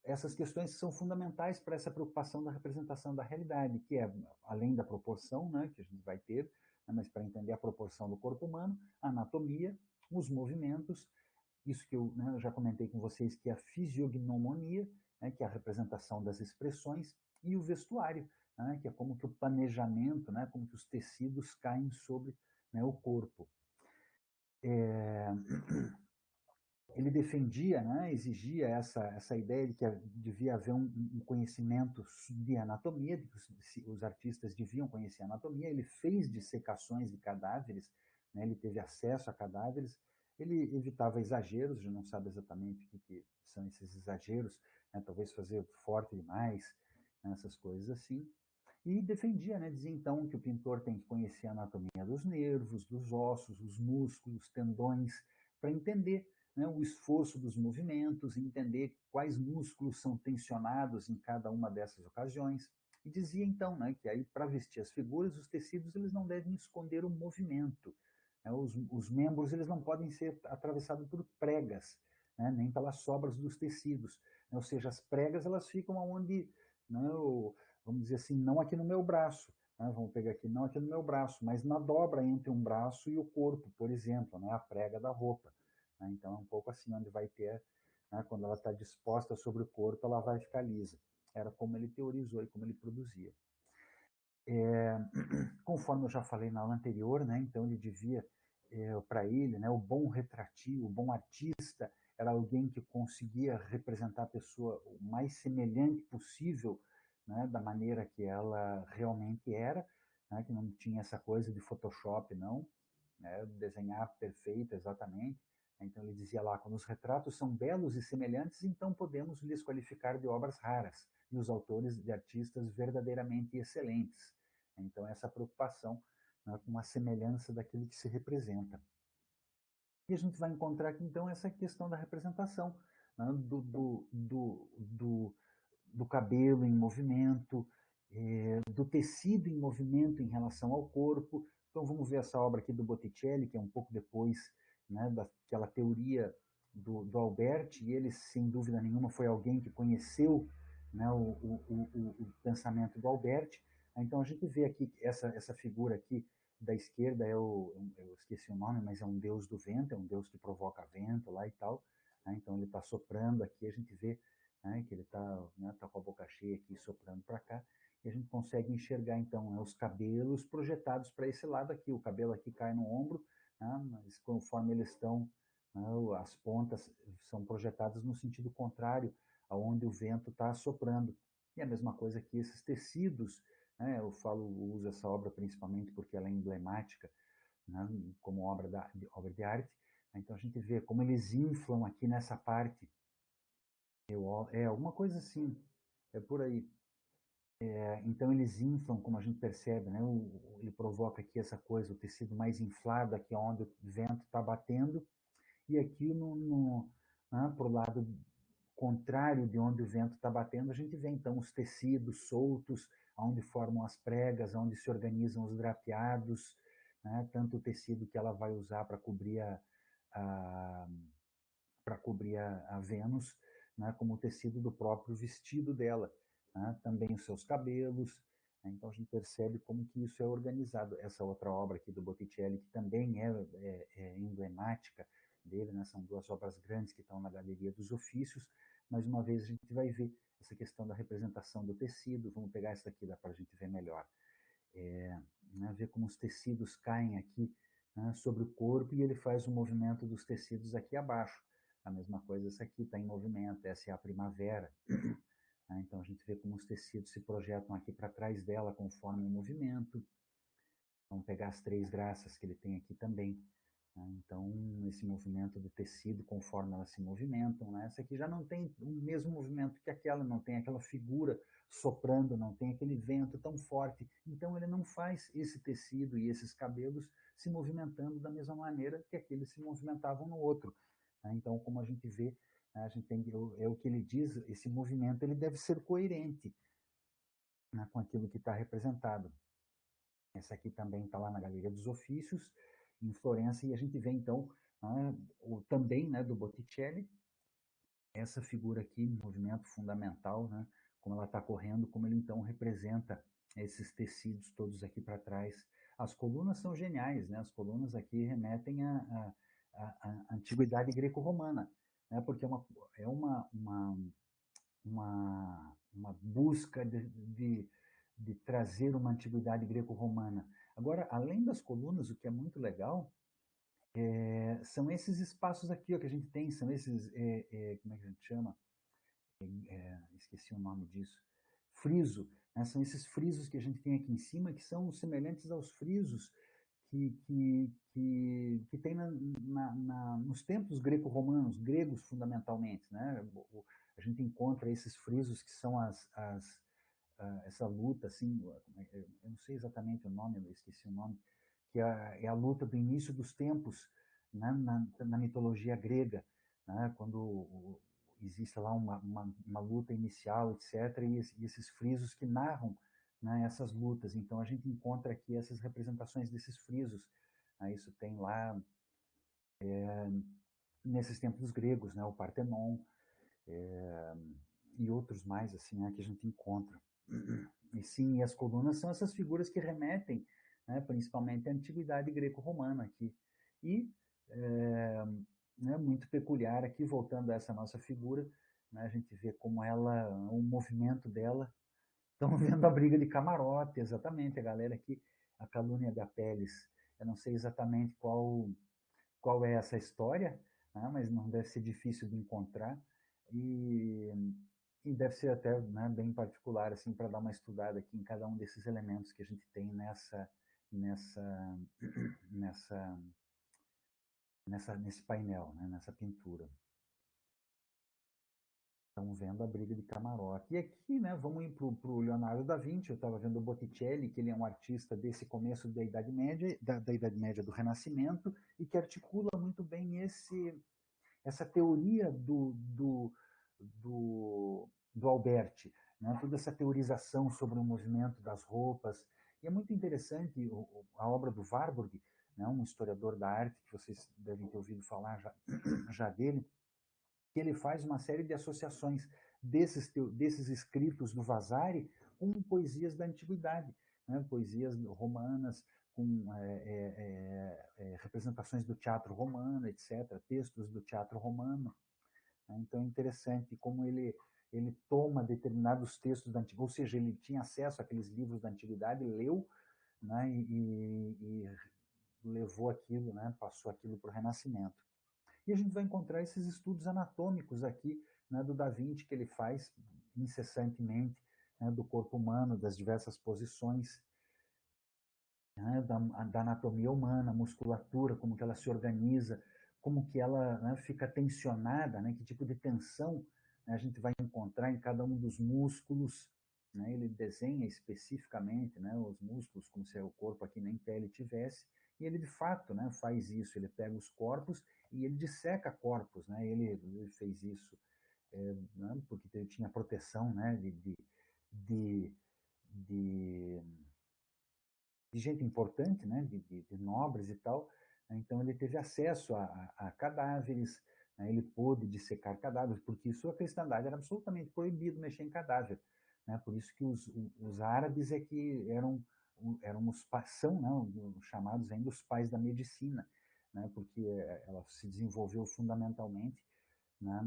essas questões que são fundamentais para essa preocupação da representação da realidade, que é, além da proporção, né, que a gente vai ter, né, mas para entender a proporção do corpo humano, a anatomia, os movimentos, isso que eu, né, eu já comentei com vocês, que é a fisiognomonia, né, que é a representação das expressões, e o vestuário, né, que é como que o planejamento, né, como que os tecidos caem sobre, né, o corpo. Ele defendia, né, exigia essa ideia de que devia haver um conhecimento de anatomia, de que os artistas deviam conhecer anatomia. Ele fez dissecações de cadáveres, né, ele teve acesso a cadáveres, ele evitava exageros, já não sabe exatamente o que são esses exageros, né, talvez fazer forte demais, né, essas coisas assim. E defendia, né, dizia então que o pintor tem que conhecer a anatomia dos nervos, dos ossos, os músculos, tendões, para entender, né, o esforço dos movimentos, entender quais músculos são tensionados em cada uma dessas ocasiões. E dizia então, né, que aí para vestir as figuras, os tecidos eles não devem esconder o movimento. Né, os membros eles não podem ser atravessados por pregas, né, nem pelas sobras dos tecidos. Né, ou seja, as pregas elas ficam onde, né, vamos dizer assim, não aqui no meu braço, né, vamos pegar aqui, não aqui no meu braço, mas na dobra entre um braço e o corpo, por exemplo, né, a prega da roupa. Né, então é um pouco assim onde vai ter, né, quando ela está disposta sobre o corpo, ela vai ficar lisa. Era como ele teorizou e como ele produzia. Conforme eu já falei na aula anterior, né, então ele devia, para ele, né, o bom retratio, o bom artista, era alguém que conseguia representar a pessoa o mais semelhante possível, né, da maneira que ela realmente era, né, que não tinha essa coisa de Photoshop, não, né, desenhar perfeito exatamente. Então ele dizia lá, quando os retratos são belos e semelhantes, então podemos lhes qualificar de obras raras, e os autores de artistas verdadeiramente excelentes. Então essa preocupação, né, com a semelhança daquilo que se representa. E a gente vai encontrar aqui, então, essa questão da representação, né, do cabelo em movimento, do tecido em movimento em relação ao corpo. Então vamos ver essa obra aqui do Botticelli, que é um pouco depois, né, daquela teoria do Alberti, e ele, sem dúvida nenhuma, foi alguém que conheceu, né, o pensamento do Alberti. Então a gente vê aqui essa figura aqui da esquerda, eu esqueci o nome, mas é um deus do vento, é um deus que provoca vento lá e tal, né? Então ele está soprando aqui, a gente vê, né, que ele está, né, tá com a boca cheia aqui, soprando para cá, e a gente consegue enxergar então, né, os cabelos projetados para esse lado aqui. O cabelo aqui cai no ombro, né, mas conforme eles estão, né, as pontas são projetadas no sentido contrário, aonde o vento está soprando. E a mesma coisa aqui, esses tecidos, né, eu uso essa obra principalmente porque ela é emblemática, né, como obra de arte. Então a gente vê como eles inflam aqui nessa parte. É alguma coisa assim, é por aí. Então eles inflam, como a gente percebe, né? Ele provoca aqui essa coisa, o tecido mais inflado, aqui onde o vento está batendo, e aqui né, para o lado contrário de onde o vento está batendo, a gente vê então os tecidos soltos, onde formam as pregas, onde se organizam os drapeados, né? Tanto o tecido que ela vai usar para cobrir a para cobrir a Vênus, né, como o tecido do próprio vestido dela, né, também os seus cabelos. Né, então a gente percebe como que isso é organizado. Essa outra obra aqui do Botticelli, que também é emblemática dele, né, são duas obras grandes que estão na Galeria dos Ofícios. Mais uma vez a gente vai ver essa questão da representação do tecido. Vamos pegar essa aqui, dá para a gente ver melhor. Né, ver como os tecidos caem aqui, né, sobre o corpo, e ele faz o movimento dos tecidos aqui abaixo. A mesma coisa, essa aqui está em movimento, essa é a primavera. Né? Então a gente vê como os tecidos se projetam aqui para trás dela conforme o movimento. Vamos pegar as três graças que ele tem aqui também. Né? Então, esse movimento do tecido conforme elas se movimentam. Né? Essa aqui já não tem o mesmo movimento que aquela, não tem aquela figura soprando, não tem aquele vento tão forte. Então, ele não faz esse tecido e esses cabelos se movimentando da mesma maneira que aqueles se movimentavam no outro. Né? Então, como a gente vê, a gente tem, é o que ele diz, esse movimento ele deve ser coerente, né, com aquilo que está representado. Essa aqui também está lá na Galeria dos Ofícios, em Florença, e a gente vê então, né, também, né, do Botticelli, essa figura aqui, movimento fundamental, né, como ela está correndo, como ele então representa esses tecidos todos aqui para trás. As colunas são geniais, né? As colunas aqui remetem à antiguidade greco-romana, né? Porque é uma busca de trazer uma antiguidade greco-romana. Agora, além das colunas, o que é muito legal são esses espaços aqui ó, que a gente tem, são esses, como é que a gente chama? Esqueci o nome disso. Friso. Né? São esses frisos que a gente tem aqui em cima, que são semelhantes aos frisos que tem nos templos greco-romanos, gregos fundamentalmente. Né? A gente encontra esses frisos que são essa luta, assim, eu não sei exatamente o nome, eu esqueci o nome, que é a luta do início dos tempos, né, na mitologia grega, né, quando existe lá uma luta inicial, etc., e esses frisos que narram, né, essas lutas. Então a gente encontra aqui essas representações desses frisos. Né, isso tem lá nesses templos gregos, né, o Partenon, e outros mais assim, né, que a gente encontra. E sim, as colunas são essas figuras que remetem, né, principalmente à antiguidade greco-romana aqui. E né, muito peculiar aqui, voltando a essa nossa figura, né, a gente vê como ela, o movimento dela, estão vendo a briga de camarote, exatamente, a galera aqui, a Calúnia de Apelles. Eu não sei exatamente qual é essa história, né, mas não deve ser difícil de encontrar. E deve ser até, né, bem particular assim para dar uma estudada aqui em cada um desses elementos que a gente tem nessa nessa nesse painel, né, nessa pintura. Estamos vendo a briga de camarote. E aqui, né, vamos ir para o Leonardo da Vinci. Eu estava vendo o Botticelli, que ele é um artista desse começo da Idade Média, da Idade Média do Renascimento, e que articula muito bem essa teoria do do Alberti, né? Toda essa teorização sobre o movimento das roupas. E é muito interessante a obra do Warburg, né? Um historiador da arte, que vocês devem ter ouvido falar já dele, que ele faz uma série de associações desses escritos do Vasari com poesias da antiguidade, né? Poesias romanas, com representações do teatro romano, etc., textos do teatro romano. Né? Então é interessante como ele toma determinados textos da antiguidade, ou seja, ele tinha acesso àqueles livros da antiguidade, leu, né? E levou aquilo, né? Passou aquilo para o Renascimento. E a gente vai encontrar esses estudos anatômicos aqui, né, do Da Vinci, que ele faz incessantemente, né, do corpo humano, das diversas posições, né, da anatomia humana, musculatura, como que ela se organiza, como que ela, né, fica tensionada, né, que tipo de tensão, né, a gente vai encontrar em cada um dos músculos. Né, ele desenha especificamente, né, os músculos, como se o corpo aqui nem pele tivesse, e ele de fato, né, faz isso. Ele pega os corpos e ele disseca corpos. Né, ele fez isso né, porque ele tinha proteção, né, de, de de gente importante, né, de nobres e tal. Então ele teve acesso a cadáveres, né, ele pôde dissecar cadáveres, porque isso a cristandade era absolutamente proibido mexer em cadáver. Né, por isso que os árabes é que eram são, né, chamados ainda os pais da medicina, né, porque ela se desenvolveu fundamentalmente, né,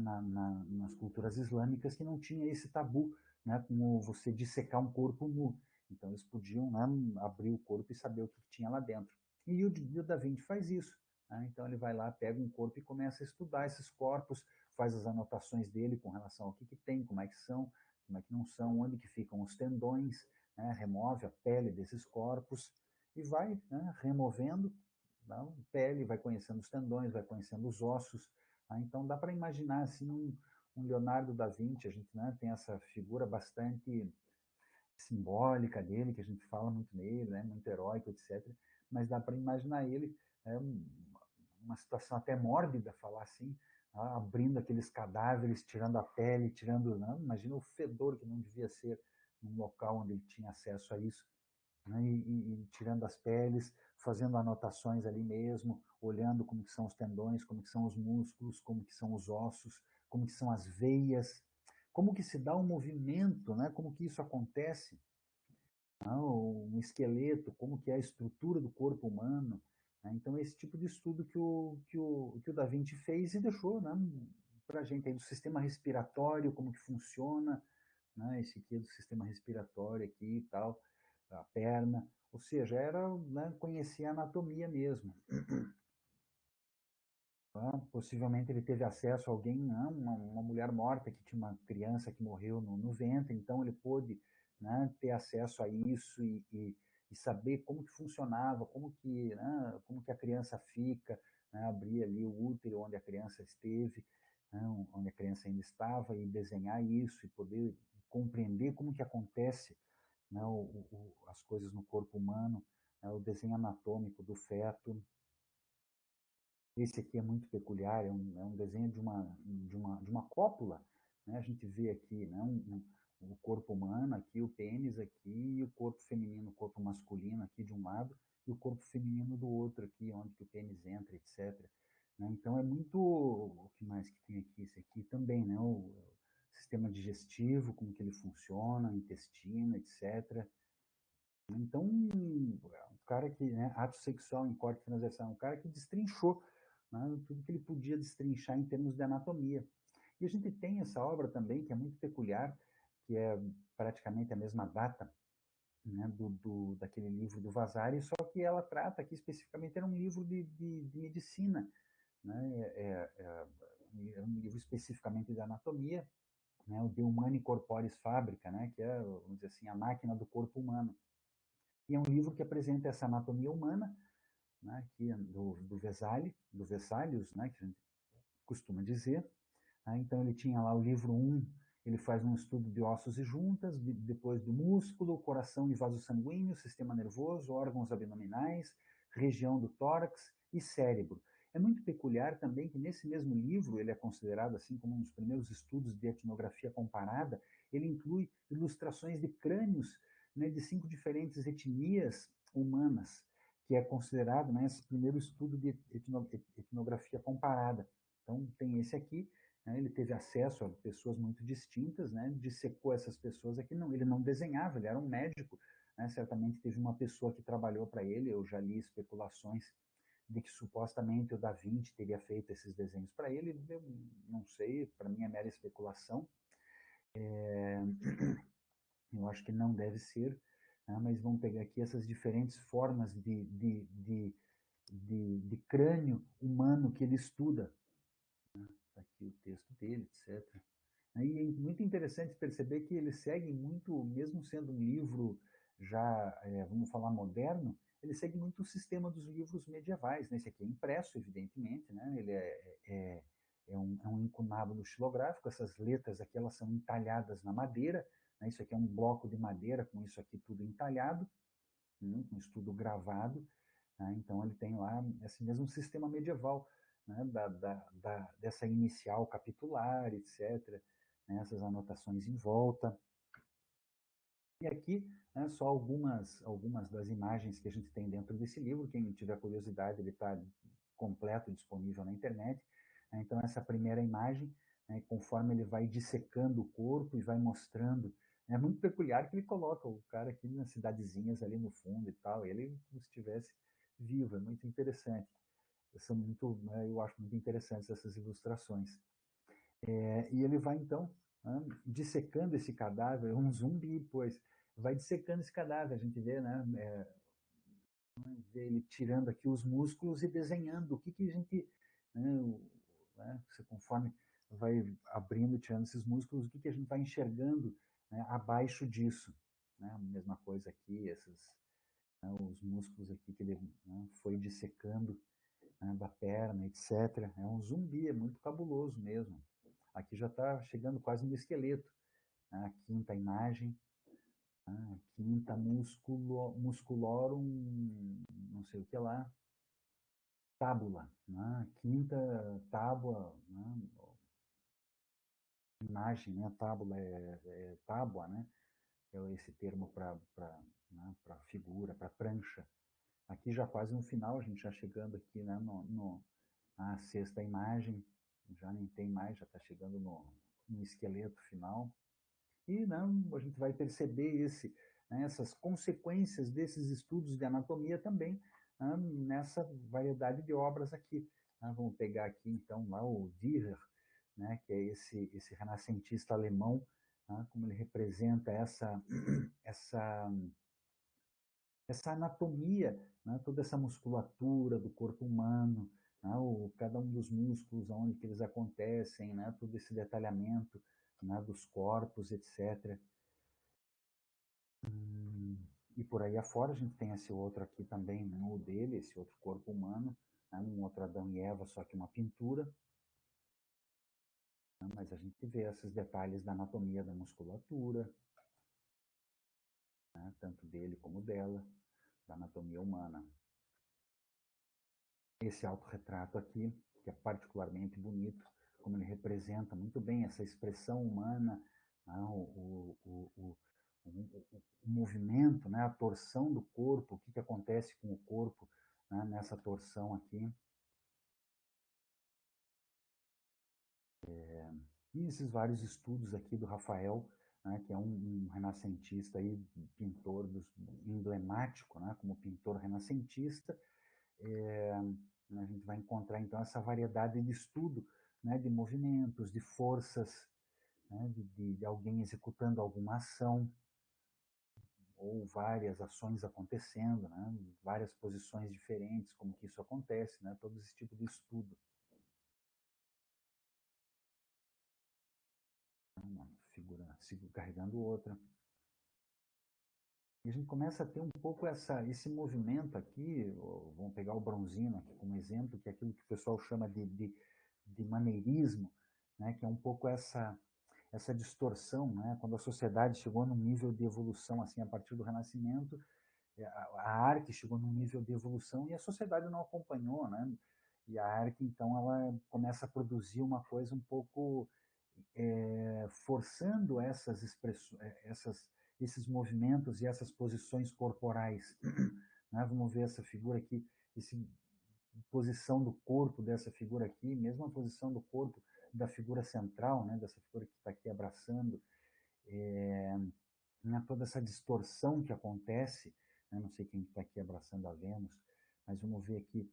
nas culturas islâmicas, que não tinha esse tabu, né, como você dissecar um corpo nu. Então eles podiam, né, abrir o corpo e saber o que tinha lá dentro. E o Da Vinci faz isso. Né? Então ele vai lá, pega um corpo e começa a estudar esses corpos, faz as anotações dele com relação ao que tem, como é que são, como é que não são, onde que ficam os tendões, né? Remove a pele desses corpos e vai, né, removendo a pele, vai conhecendo os tendões, vai conhecendo os ossos. Tá? Então dá para imaginar assim um Leonardo da Vinci. A gente, né, tem essa figura bastante simbólica dele, que a gente fala muito nele, né, muito heróico, etc. Mas dá para imaginar ele, é, uma situação até mórbida, falar assim, abrindo aqueles cadáveres, tirando a pele, tirando, né, imagina o fedor que não devia ser num local onde ele tinha acesso a isso, né, e tirando as peles, fazendo anotações ali mesmo, olhando como que são os tendões, como que são os músculos, como que são os ossos, como que são as veias, como que se dá o movimento, né, como que isso acontece, né, um esqueleto, como que é a estrutura do corpo humano. Né? Então, esse tipo de estudo que o Da Vinci fez e deixou, né, para a gente aí do sistema respiratório, como que funciona, né, esse aqui é do sistema respiratório aqui e tal, a perna, ou seja, era, né, conhecer a anatomia mesmo. Tá? Possivelmente ele teve acesso a alguém, não, uma mulher morta que tinha uma criança que morreu no ventre, então ele pôde, né, ter acesso a isso e saber como que funcionava, como que, né, como que a criança fica, né, abrir ali o útero onde a criança esteve, né, onde a criança ainda estava, e desenhar isso e poder compreender como que acontece, né, as coisas no corpo humano, né, o desenho anatômico do feto. Esse aqui é muito peculiar, é um desenho de uma cópula. Né? A gente vê aqui, né, o corpo humano aqui, o pênis aqui, e o corpo feminino, o corpo masculino aqui de um lado, e o corpo feminino do outro aqui, onde que o pênis entra, etc. Né? Então é muito... O que mais que tem aqui? Esse aqui também, né? O sistema digestivo, como que ele funciona, intestino, etc. Então, um cara que, né, ato sexual em corte transversal, um cara que destrinchou, né, tudo que ele podia destrinchar em termos de anatomia. E a gente tem essa obra também, que é muito peculiar, que é praticamente a mesma data, né, daquele livro do Vasari, só que ela trata aqui especificamente, era um livro de medicina, né, era um livro especificamente de anatomia, né, o De Humani Corporis Fabrica, né, que é, vamos dizer assim, a máquina do corpo humano. E é um livro que apresenta essa anatomia humana, né, aqui do Vesalius, né, que a gente costuma dizer. Né? Então ele tinha lá o livro 1, ele faz um estudo de ossos e juntas, depois do músculo, coração e vaso sanguíneo, sistema nervoso, órgãos abdominais, região do tórax e cérebro. É muito peculiar também que nesse mesmo livro, ele é considerado assim como um dos primeiros estudos de etnografia comparada, ele inclui ilustrações de crânios, né, de 5 diferentes etnias humanas, que é considerado, né, esse primeiro estudo de etnografia comparada. Então, tem esse aqui, né, ele teve acesso a pessoas muito distintas, né, dissecou essas pessoas aqui, não, ele não desenhava, ele era um médico, né, certamente teve uma pessoa que trabalhou para ele, eu já li especulações de que supostamente o Da Vinci teria feito esses desenhos para ele, eu não sei, para mim é mera especulação, eu acho que não deve ser, né, mas vamos pegar aqui essas diferentes formas de crânio humano que ele estuda. Tá aqui o texto dele, etc. E é muito interessante perceber que ele segue muito, mesmo sendo um livro já, vamos falar, moderno, ele segue muito o sistema dos livros medievais. Né? Esse aqui é impresso, evidentemente, né? Ele é um incunábulo xilográfico, essas letras aqui elas são entalhadas na madeira, né? Isso aqui é um bloco de madeira com isso aqui tudo entalhado, né? Com isso tudo gravado. Né? Então ele tem lá esse mesmo sistema medieval, né? Dessa inicial capitular, etc., né? Essas anotações em volta. E aqui, né, só algumas das imagens que a gente tem dentro desse livro. Quem tiver curiosidade, ele está completo, disponível na internet. Então, essa primeira imagem, né, conforme ele vai dissecando o corpo e vai mostrando, é muito peculiar que ele coloca o cara aqui nas cidadezinhas ali no fundo e tal, ele como se estivesse vivo, é muito interessante. São muito, né, eu acho muito interessantes essas ilustrações. E ele vai, então, né, dissecando esse cadáver, um zumbi, pois, vai dissecando esse cadáver, a gente vê, né, vê ele tirando aqui os músculos e desenhando o que, que a gente, né, conforme vai abrindo e tirando esses músculos, o que, que a gente vai enxergando, né, abaixo disso. Né, a mesma coisa aqui, né, os músculos aqui que ele, né, foi dissecando, né, da perna, etc. É um zumbi, é muito cabuloso mesmo. Aqui já está chegando quase no esqueleto. Né? A quinta imagem, né? A quinta musculorum, não sei o que lá, tábula. Né? A quinta tábua, né? Imagem, né? Tábula é tábua, né? É esse termo para né? Figura, para prancha. Aqui já quase no final, a gente já chegando aqui, né? Na sexta imagem, já nem tem mais, já está chegando no esqueleto final. E não, a gente vai perceber né, essas consequências desses estudos de anatomia também, né, nessa variedade de obras aqui. Né? Vamos pegar aqui, então, lá o Dürer, né, que é esse renascentista alemão, né, como ele representa essa, essa anatomia, né, toda essa musculatura do corpo humano, né, cada um dos músculos, onde que eles acontecem, né, todo esse detalhamento, né, dos corpos, etc. E por aí afora a gente tem esse outro aqui também, no dele, esse outro corpo humano, né, um outro Adão e Eva, só que uma pintura. Né, mas a gente vê esses detalhes da anatomia da musculatura, né, tanto dele como dela, da anatomia humana. Esse autorretrato aqui, que é particularmente bonito, como ele representa muito bem essa expressão humana, né, o movimento, né, a torção do corpo, o que, que acontece com o corpo, né, nessa torção aqui. E esses vários estudos aqui do Rafael, né, que é um renascentista, aí, pintor emblemático, né, como pintor renascentista, a gente vai encontrar então essa variedade de estudo, né, de movimentos, de forças, né, de alguém executando alguma ação ou várias ações acontecendo, né, várias posições diferentes, como que isso acontece, né, todo esse tipo de estudo. Uma figura carregando outra. E a gente começa a ter um pouco esse movimento aqui, vamos pegar o Bronzino aqui como exemplo, que é aquilo que o pessoal chama de maneirismo, né, que é um pouco essa distorção, né, quando a sociedade chegou num nível de evolução, assim, a partir do Renascimento, a arte chegou num nível de evolução e a sociedade não acompanhou, né, E a arte, então, ela começa a produzir uma coisa um pouco forçando essas expressões, esses movimentos e essas posições corporais. Né? Vamos ver essa figura aqui, essa posição do corpo dessa figura aqui, mesmo a posição do corpo da figura central, né? Dessa figura que está aqui abraçando, né? Toda essa distorção que acontece, né? Não sei quem está aqui abraçando a Vênus, mas vamos ver aqui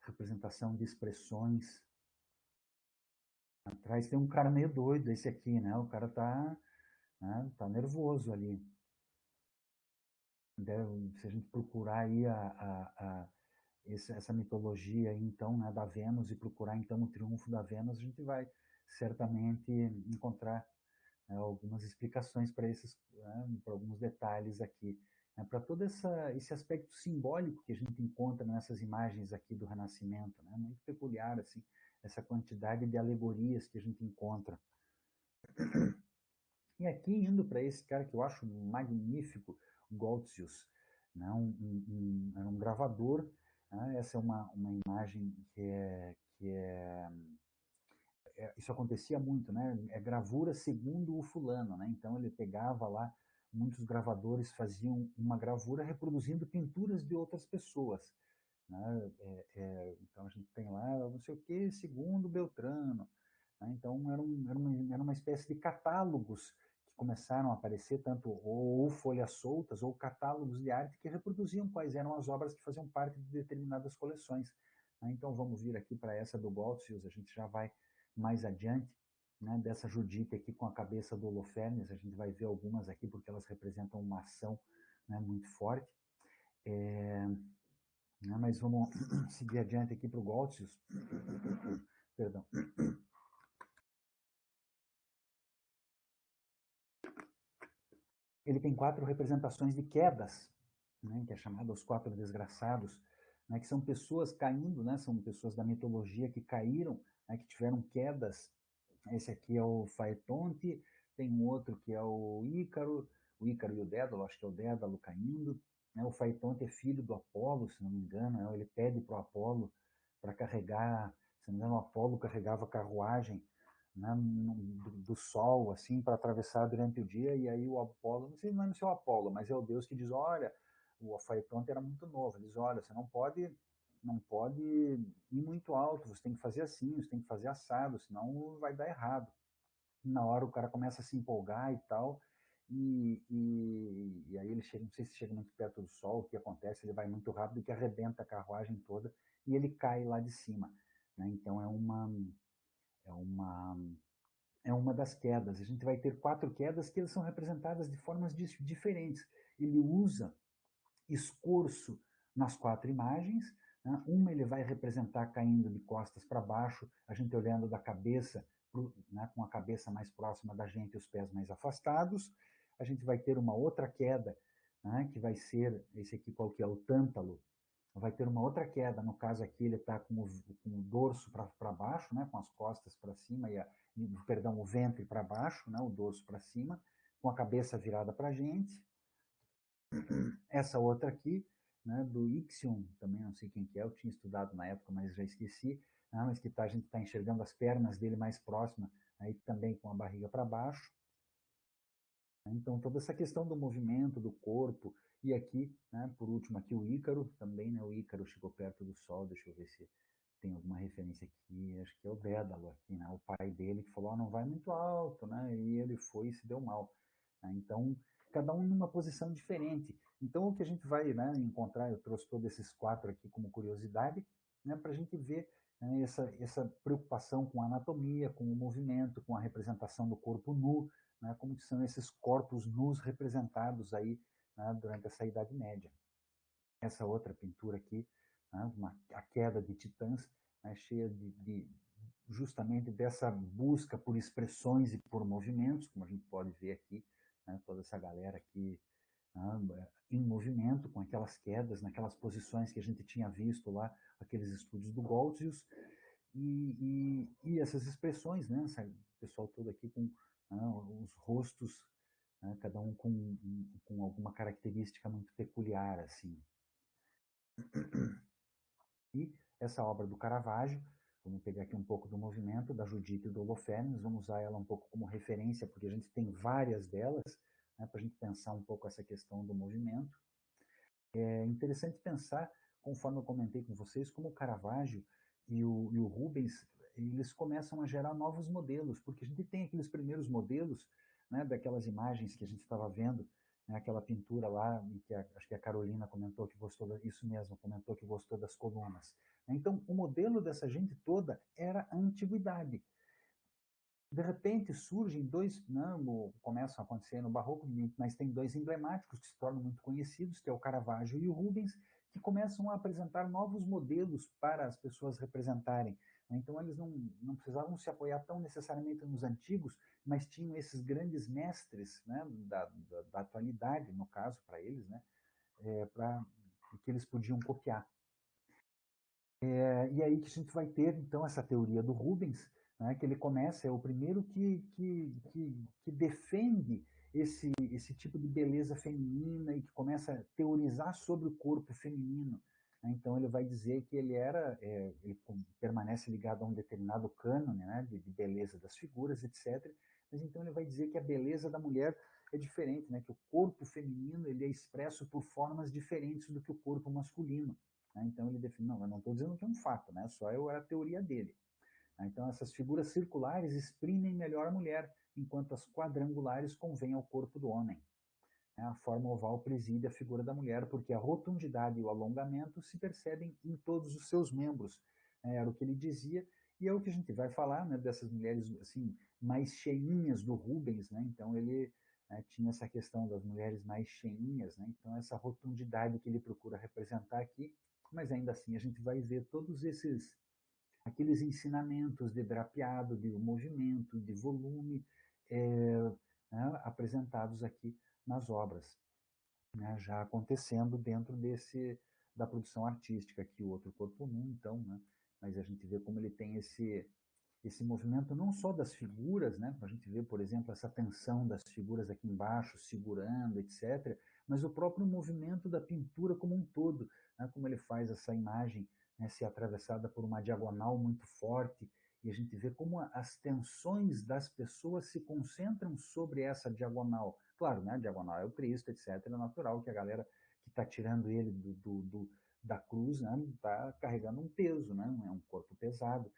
representação de expressões. Atrás tem um cara meio doido, esse aqui, né? O cara tá, né? Tá nervoso ali. Se a gente procurar aí essa mitologia então, né, da Vênus, e procurar então o triunfo da Vênus, a gente vai certamente encontrar, né, algumas explicações para esses, né, para alguns detalhes aqui, né, para todo esse aspecto simbólico que a gente encontra nessas imagens aqui do Renascimento, né, muito peculiar assim, essa quantidade de alegorias que a gente encontra. E aqui indo para esse cara que eu acho magnífico, Goltzius, né? Era um gravador, né? Essa é uma imagem isso acontecia muito, né? É gravura segundo o fulano, né? Então ele pegava lá, muitos gravadores faziam uma gravura reproduzindo pinturas de outras pessoas, né? Então a gente tem lá, não sei o que, segundo Beltrano, né? Então era uma espécie de catálogos que começaram a aparecer, tanto ou folhas soltas ou catálogos de arte que reproduziam quais eram as obras que faziam parte de determinadas coleções, né? Então vamos vir aqui para essa do Goltzius, a gente já vai mais adiante, né? Dessa Judite aqui com a cabeça do Holofernes, a gente vai ver algumas aqui porque elas representam uma ação, né, muito forte. Mas vamos seguir adiante aqui para o Goltzius. Perdão. Ele tem 4 representações de quedas, né, que é chamado os 4 desgraçados, né, que são pessoas caindo, né, são pessoas da mitologia que caíram, né, que tiveram quedas. Esse aqui é o Faetonte, tem um outro que é o Ícaro e o Dédalo, acho que é o Dédalo caindo. Né, o Faetonte é filho do Apolo, se não me engano, né, ele pede para o Apolo para carregar, se não me engano, o Apolo carregava a carruagem, né, do Sol, assim, para atravessar durante o dia, e aí o Apolo, não sei, não é o Apolo, mas é o Deus que diz, olha, o Faetonte era muito novo, ele diz, olha, você não pode ir muito alto, você tem que fazer assim, você tem que fazer assado, senão vai dar errado. Na hora o cara começa a se empolgar e tal, e aí ele chega, não sei se chega muito perto do sol, o que acontece, ele vai muito rápido que arrebenta a carruagem toda e ele cai lá de cima, né? Então é uma é uma das quedas. A gente vai ter 4 quedas que elas são representadas de formas diferentes. Ele usa escorço nas 4 imagens, né? Uma ele vai representar caindo de costas para baixo, a gente olhando da cabeça, né, com a cabeça mais próxima da gente e os pés mais afastados. A gente vai ter uma outra queda, né, que vai ser, esse aqui qual que é o tântalo, vai ter uma outra queda, no caso aqui ele está com o dorso para baixo, né, com as costas para cima, perdão, o ventre para baixo, né, o dorso para cima, com a cabeça virada para a gente. Essa outra aqui, né, do Ixion, também não sei quem que é, eu tinha estudado na época, mas já esqueci, né, mas que a gente está enxergando as pernas dele mais próximas, aí também com a barriga para baixo. Então, toda essa questão do movimento, do corpo, e aqui, né, por último, aqui o Ícaro, também, né, o Ícaro chegou perto do Sol, deixa eu ver se tem alguma referência aqui, acho que é o Dédalo aqui, né, o pai dele que falou, não vai muito alto, né, e ele foi e se deu mal. Né, então, cada um numa posição diferente. Então, o que a gente vai, né, encontrar, eu trouxe todos esses 4 aqui como curiosidade, né, para a gente ver, né, essa preocupação com a anatomia, com o movimento, com a representação do corpo nu, né, como que são esses corpos nus representados aí, né, durante essa Idade Média. Essa outra pintura aqui, né, a queda de Titãs, né, cheia justamente dessa busca por expressões e por movimentos, como a gente pode ver aqui, né, toda essa galera aqui, né, em movimento, com aquelas quedas, naquelas posições que a gente tinha visto lá, aqueles estudos do Goltzius, e essas expressões, né, o pessoal todo aqui com, né, os rostos, né, cada um com alguma característica muito peculiar, assim. E essa obra do Caravaggio. Vamos pegar aqui um pouco do movimento da Judite e do Holofernes, vamos usar ela um pouco como referência, porque a gente tem várias delas, né, para a gente pensar um pouco essa questão do movimento. É interessante pensar, conforme eu comentei com vocês, como o Caravaggio e o Rubens, eles começam a gerar novos modelos, porque a gente tem aqueles primeiros modelos, né, daquelas imagens que a gente estava vendo, né, aquela pintura lá, que acho que a Carolina comentou que gostou, isso mesmo, comentou que gostou das colunas. Então, o modelo dessa gente toda era a antiguidade. De repente surgem dois, não, começam a acontecer no Barroco, mas tem dois emblemáticos que se tornam muito conhecidos, que é o Caravaggio e o Rubens, que começam a apresentar novos modelos para as pessoas representarem. Então eles não precisavam se apoiar tão necessariamente nos antigos, mas tinham esses grandes mestres, né, da atualidade, no caso, para eles, né, que eles podiam copiar. E aí que a gente vai ter, então, essa teoria do Rubens, né, que ele começa, é o primeiro que defende esse tipo de beleza feminina e que começa a teorizar sobre o corpo feminino. Então, ele vai dizer que ele ele permanece ligado a um determinado cânone, né, de beleza das figuras, etc. Mas então ele vai dizer que a beleza da mulher é diferente, né, que o corpo feminino ele é expresso por formas diferentes do que o corpo masculino. Então ele define, não, eu não estou dizendo que é um fato, né? Só a teoria dele. Então essas figuras circulares exprimem melhor a mulher, enquanto as quadrangulares convêm ao corpo do homem. A forma oval preside a figura da mulher, porque a rotundidade e o alongamento se percebem em todos os seus membros. Era o que ele dizia, e é o que a gente vai falar, né, dessas mulheres assim mais cheinhas do Rubens, né? Então ele tinha essa questão das mulheres mais cheinhas, né? Então essa rotundidade que ele procura representar aqui, mas ainda assim a gente vai ver todos aqueles ensinamentos de drapeado, de movimento, de volume, apresentados aqui nas obras, né, já acontecendo dentro da produção artística. Aqui o outro corpo nu, então, né, mas a gente vê como ele tem esse movimento não só das figuras, né, a gente vê, por exemplo, essa tensão das figuras aqui embaixo, segurando, etc., mas o próprio movimento da pintura como um todo, né, como ele faz essa imagem, né, ser atravessada por uma diagonal muito forte, e a gente vê como as tensões das pessoas se concentram sobre essa diagonal. Claro, né, a diagonal é o Cristo, etc., é natural que a galera que está tirando ele da cruz está, né, carregando um peso, né, é um corpo pesado.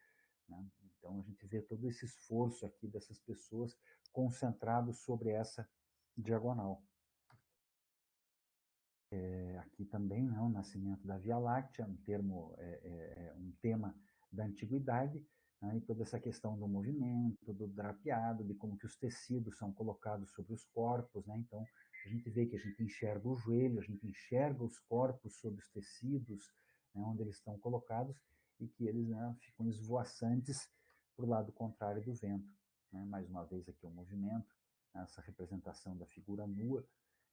Né? Então a gente vê todo esse esforço aqui dessas pessoas concentrado sobre essa diagonal. Aqui também, né, o nascimento da Via Láctea, um tema da antiguidade, né, e toda essa questão do movimento, do drapeado, de como que os tecidos são colocados sobre os corpos, né? Então a gente vê que a gente enxerga o joelho, a gente enxerga os corpos sobre os tecidos, né, onde eles estão colocados, e que eles, né, ficam esvoaçantes para o lado contrário do vento. Né? Mais uma vez aqui o movimento, essa representação da figura nua.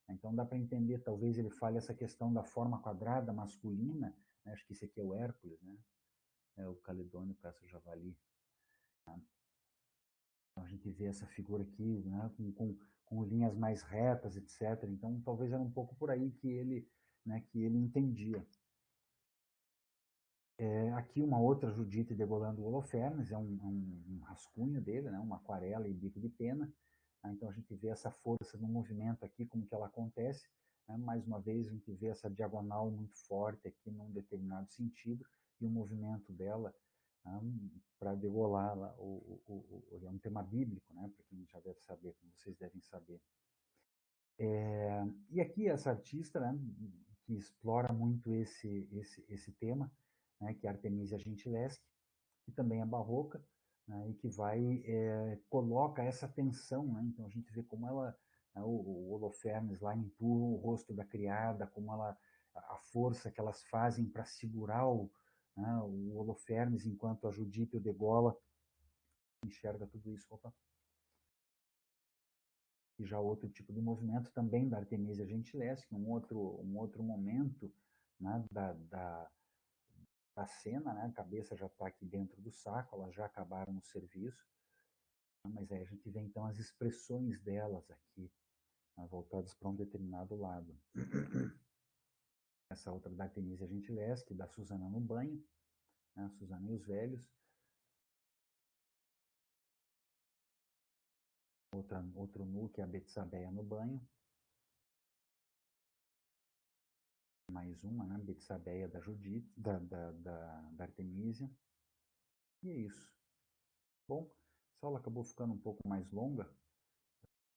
Então dá para entender, talvez ele fale essa questão da forma quadrada masculina, né? Acho que esse aqui é o Hércules, né? É o Caledônio caça o javali. Tá? Então a gente vê essa figura aqui, né? Com linhas mais retas, etc. Então talvez era um pouco por aí né, que ele entendia. Aqui uma outra Judite degolando o Holofernes, é um rascunho dele, né? Uma aquarela e bico de pena. Então a gente vê essa força no movimento aqui, como que ela acontece. Né? Mais uma vez a gente vê essa diagonal muito forte aqui num determinado sentido e o movimento dela, né, para degolar é um tema bíblico, né? Para quem já deve saber, como vocês devem saber. E aqui essa artista, né, que explora muito esse tema, né, que é Artemisia Gentileschi, que também é barroca, né, e que coloca essa tensão, né? Então a gente vê como ela, né, o Holofernes lá empurra o rosto da criada, como a força que elas fazem para segurar né, o Holofernes, enquanto a Judite o degola, enxerga tudo isso. Opa. E já outro tipo de movimento também da Artemisia Gentileschi, um outro momento, né, da cena, né? A cabeça já está aqui dentro do saco, elas já acabaram o serviço, mas aí a gente vê então as expressões delas aqui, né, voltadas para um determinado lado. Essa outra da Artemisia Gentileschi, da Susana no banho, né? Susana e os Velhos. Outro nu, que é a Betsabeia no banho. Mais uma, né? Betsabeia da Judite, da Artemísia. E é isso. Bom, a aula acabou ficando um pouco mais longa,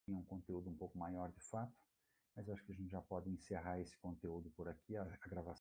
tinha um conteúdo um pouco maior de fato, mas acho que a gente já pode encerrar esse conteúdo por aqui, a gravação.